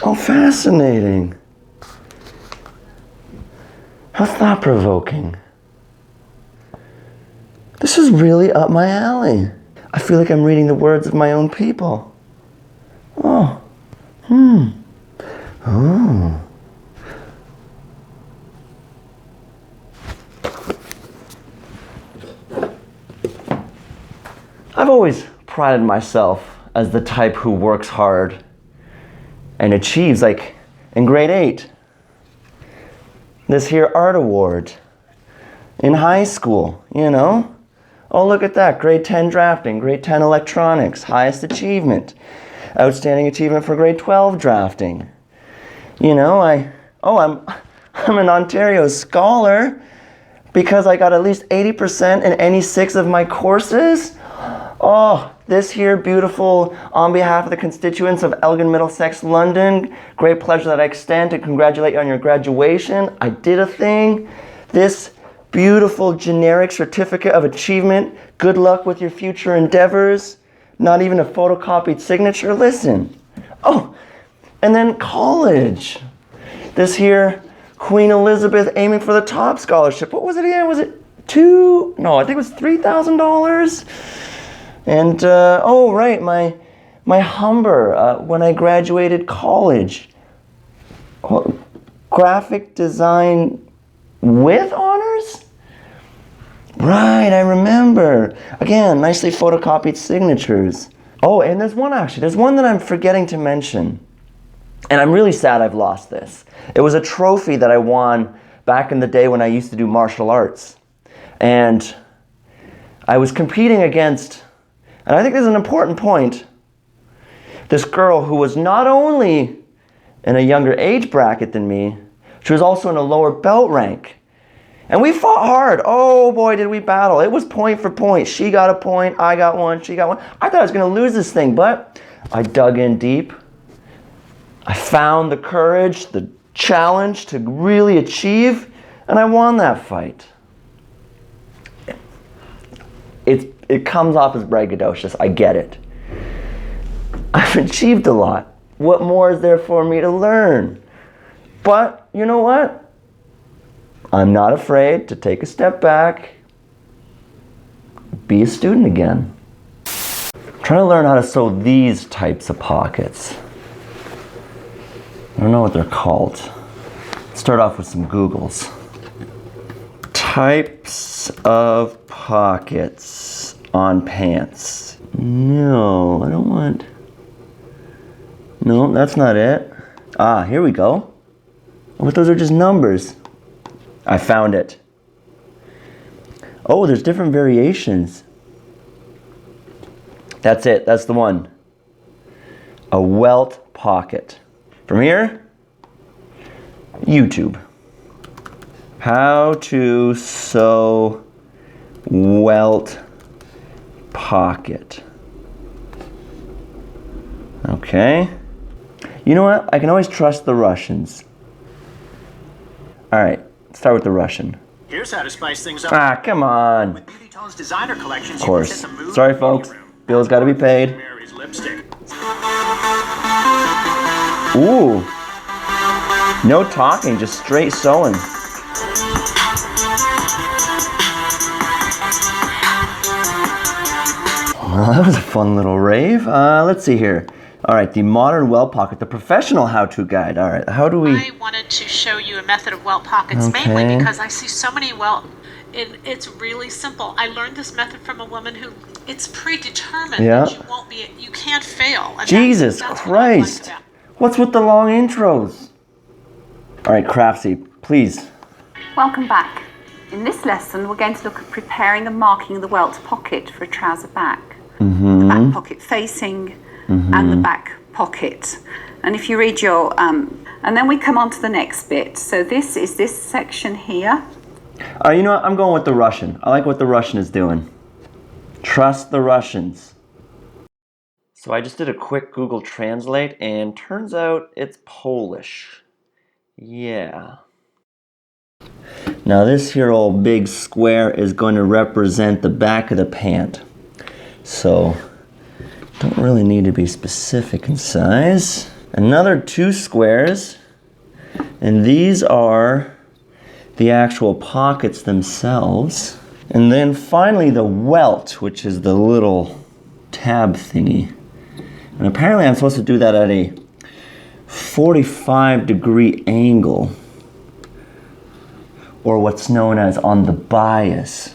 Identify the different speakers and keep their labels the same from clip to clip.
Speaker 1: Oh, fascinating. How thought-provoking. This is really up my alley. I feel like I'm reading the words of my own people. Oh. Oh. I've always prided myself as the type who works hard and achieves, like in grade 8. This here art award. In high school, you know? Oh, look at that, grade 10 drafting, grade 10 electronics, highest achievement. Outstanding achievement for grade 12 drafting. You know, I'm an Ontario scholar because I got at least 80% in any 6 of my courses. Oh, this here beautiful, on behalf of the constituents of Elgin, Middlesex, London, great pleasure that I extend to congratulate you on your graduation. I did a thing. This beautiful generic certificate of achievement. Good luck with your future endeavors. Not even a photocopied signature. Listen. Oh, and then college. This here Queen Elizabeth aiming for the top scholarship. What was it again? Was it I think it was $3,000. And oh right, my Humber when I graduated college. Graphic design with honors? Right, I remember. Again, nicely photocopied signatures. Oh, and there's one that I'm forgetting to mention. And I'm really sad I've lost this. It was a trophy that I won back in the day when I used to do martial arts. And I was competing against, and I think this is an important point, this girl who was not only in a younger age bracket than me, she was also in a lower belt rank. And we fought hard. Oh boy, did we battle. It was point for point. She got a point, I got one, she got one. I thought I was going to lose this thing, but I dug in deep. I found the courage, the challenge to really achieve, and I won that fight. It comes off as braggadocious, I get it. I've achieved a lot. What more is there for me to learn? But you know what? I'm not afraid to take a step back, be a student again. I'm trying to learn how to sew these types of pockets. I don't know what they're called. Let's start off with some Googles. Types of pockets on pants. No, I don't want. No, that's not it. Ah, here we go. But those are just numbers. I found it. Oh, there's different variations. That's it, that's the one. A Welt pocket. From here, YouTube. How to sew Welt pocket. Okay. You know what? I can always trust the Russians. All right, start with the Russian.
Speaker 2: Here's how to spice things up.
Speaker 1: Ah, come on.
Speaker 2: With Beauty Tone's designer collections,
Speaker 1: of course. Sorry, folks. Bill's got to be paid.
Speaker 2: Mary's lipstick.
Speaker 1: Ooh. No talking, just straight sewing. Well, that was a fun little rave. Let's see here. All right, the modern Welt pocket, the professional how-to guide. All right, how do we...
Speaker 3: I wanted to show you a method of Welt pockets, mainly because I see so many Welt, and it's really simple. I learned this method from a woman who, it's predetermined that you can't fail. And
Speaker 1: Jesus Christ. What's with the long intros? All right, Craftsy, please.
Speaker 4: Welcome back. In this lesson, we're going to look at preparing and marking the Welt pocket for a trouser back. The back pocket facing and the back pocket. And if you read your, and then we come on to the next bit. So this is this section here.
Speaker 1: You know what? I'm going with the Russian. I like what the Russian is doing. Trust the Russians. So I just did a quick Google Translate and turns out it's Polish. Yeah. Now this here old big square is going to represent the back of the pant. So don't really need to be specific in size. Another 2 squares, and these are the actual pockets themselves. And then finally the welt, which is the little tab thingy. And apparently I'm supposed to do that at a 45-degree angle, or what's known as on the bias.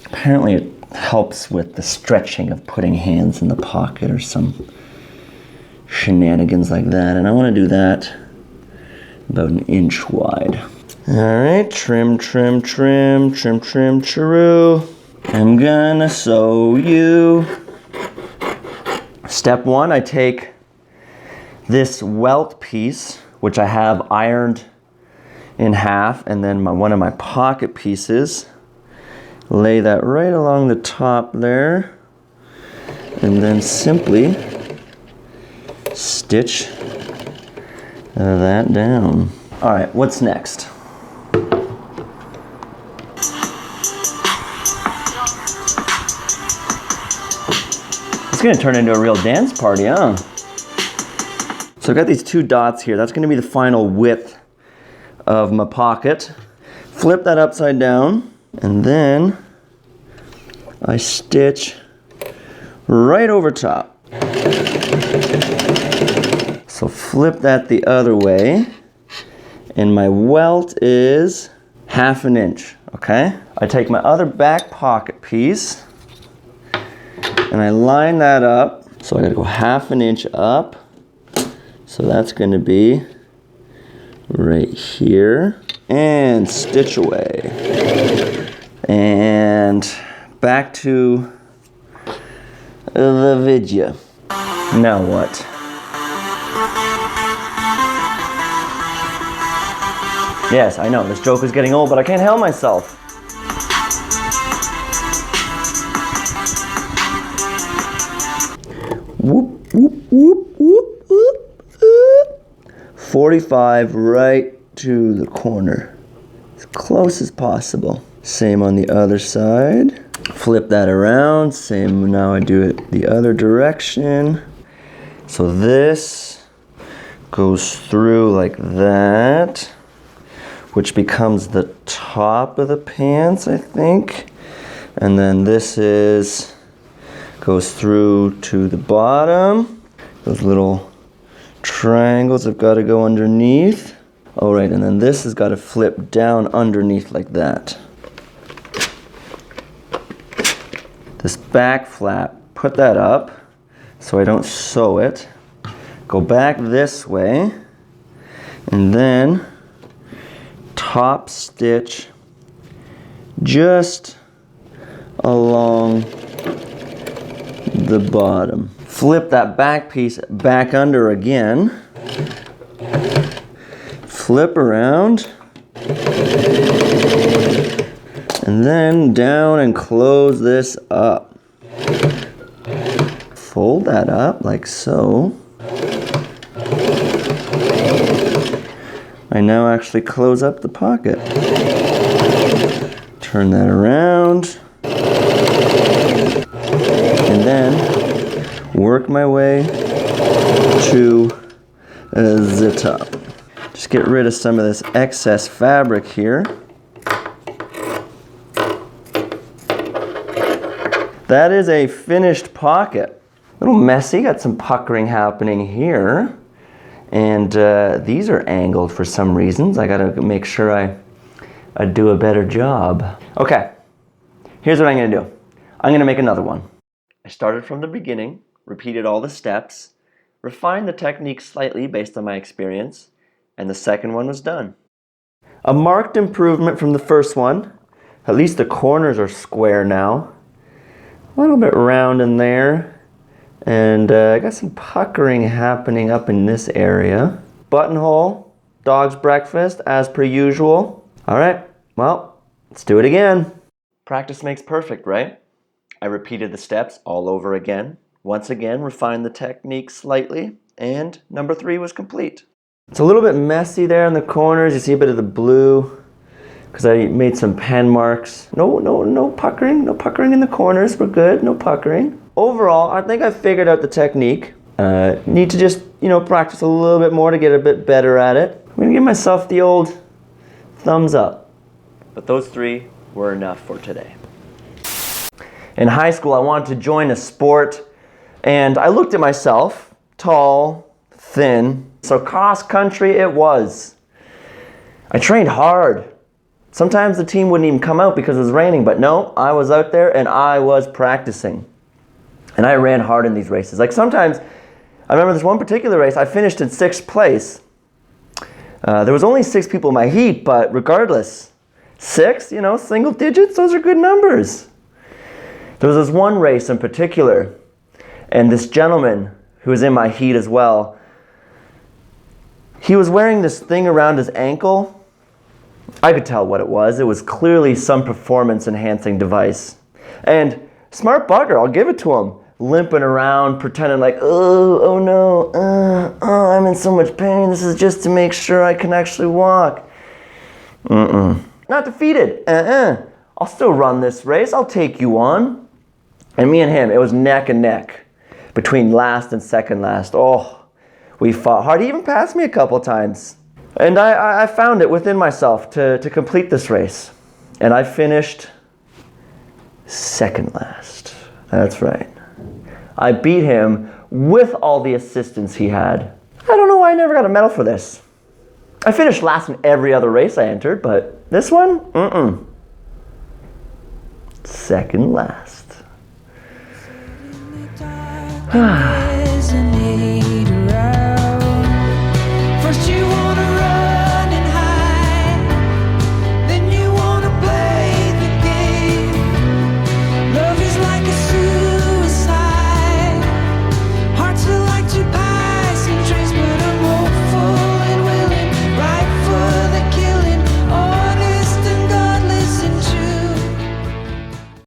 Speaker 1: Apparently it helps with the stretching of putting hands in the pocket or some shenanigans like that. And I want to do that about 1 inch wide. All right, trim, trim, trim, trim, trim, chiroo. I'm gonna sew you. Step 1, I take this welt piece, which I have ironed in half, and then one of my pocket pieces. Lay that right along the top there, and then simply stitch that down. All right, what's next? It's gonna turn into a real dance party, huh? So I've got these 2 dots here. That's gonna be the final width of my pocket. Flip that upside down, and then I stitch right over top. So flip that the other way, and my welt is 1/2 inch, okay? I take my other back pocket piece, and I line that up. So I gotta go 1/2 inch up. So that's gonna be right here, and stitch away. And back to the vidya. Now what? Yes, I know, this joke is getting old, but I can't help myself. Whoop, whoop, whoop, whoop, whoop, whoop. 45 right to the corner. As close as possible. Same on the other side. Flip that around. Same, now I do it the other direction. So this goes through like that, which becomes the top of the pants, I think. And then this goes through to the bottom. Those little triangles have got to go underneath. All right, and then this has got to flip down underneath like that. This back flap, put that up so I don't sew it. Go back this way, and then top stitch just along the bottom. Flip that back piece back under again. Flip around. And then down and close this up. Fold that up like so. I now actually close up the pocket. Turn that around. And then work my way to the top. Just get rid of some of this excess fabric here. That is a finished pocket. A little messy, got some puckering happening here. And these are angled for some reasons. I gotta make sure I do a better job. Okay, here's what I'm gonna do. I'm gonna make another one. I started from the beginning, repeated all the steps, refined the technique slightly based on my experience, and the second one was done. A marked improvement from the first one. At least the corners are square now. A little bit round in there. And I got some puckering happening up in this area. Buttonhole, dog's breakfast, as per usual. All right, well, let's do it again. Practice makes perfect, right? I repeated the steps all over again. Once again, refined the technique slightly, and number 3 was complete. It's a little bit messy there in the corners. You see a bit of the blue because I made some pen marks. No puckering in the corners. We're good, no puckering. Overall, I think I figured out the technique. Need to just practice a little bit more to get a bit better at it. I'm gonna give myself the old thumbs up. But those 3 were enough for today. In high school, I wanted to join a sport, and I looked at myself, tall, thin, so cross country it was. I trained hard. Sometimes the team wouldn't even come out because it was raining, but no, I was out there and I was practicing. And I ran hard in these races. Like sometimes, I remember this one particular race, I finished in 6th place. There was only 6 people in my heat, but regardless, 6, single digits, those are good numbers. There was this one race in particular, and this gentleman who was in my heat as well, he was wearing this thing around his ankle. I could tell what it was. It was clearly some performance-enhancing device. And smart bugger, I'll give it to him. Limping around, pretending like, oh no, I'm in so much pain. This is just to make sure I can actually walk. Not defeated. I'll still run this race. I'll take you on. And me and him, it was neck and neck between last and second last. Oh, we fought hard. He even passed me a couple times. And I found it within myself to complete this race. And I finished second last. That's right. I beat him with all the assistance he had. I don't know why I never got a medal for this. I finished last in every other race I entered, but this one, second last.